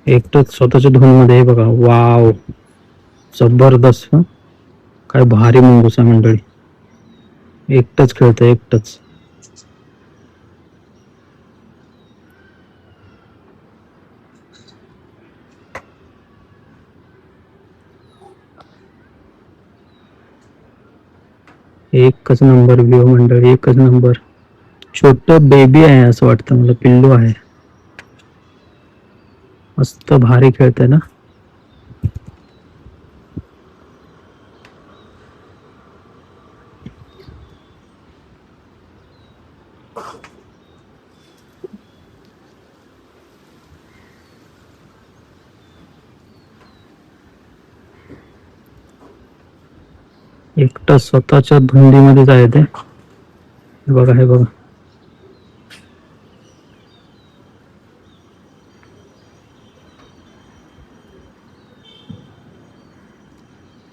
एकटंच स्वतःच्या धुन मध्ये आहे बघा. वाव, जबरदस्त. काय भारी मुंगूस आहे मंडळी. एकटंच खेळतंय, एकटंच. एकच नंबर व्ह्यू मंडळी, एकच नंबर. छोट बेबी आहे असं वाटतं मला, पिल्लू आहे. मस्त भारी खेळतंय ना. एकटं स्वतःच्या धुंदीमध्ये जायचंय. हे बघा, हे बघा.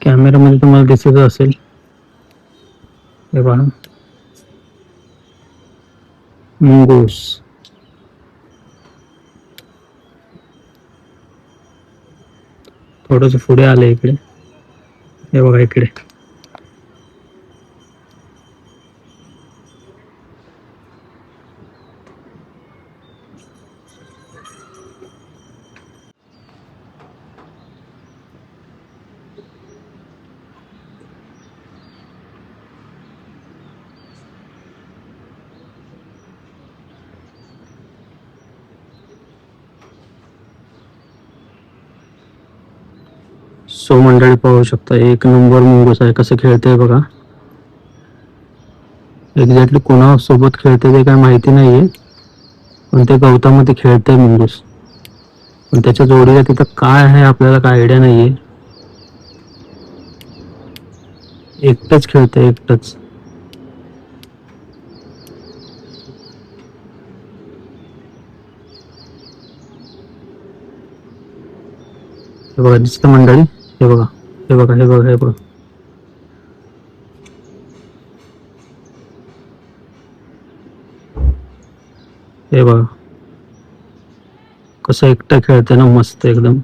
कॅमेरामध्ये तुम्हाला दिसत असेल. हे पहा, मुंगूस. थोडस पुढे आले इकडे. हे बघा इकडे. सो मंडळी पाहू शकता, एक नंबर मुंगूस आहे. कसं खेळतंय बघा. एक्झॅक्टली कोणासोबत खेळतंय ते काय माहिती नाहीये, पण ते गवतामध्ये खेळतंय मुंगूस. पण त्याच्या जोडीला तिथं काय आहे आपल्याला काय आयडिया नाहीये. एकटंच खेळतंय, एकटंच. हे बघा दिसतं मंडळी. हे बघा, हे बघा, हे बघा, हे बघा. हे बघा कसं एकटं खेळतंय ना, मस्त एकदम.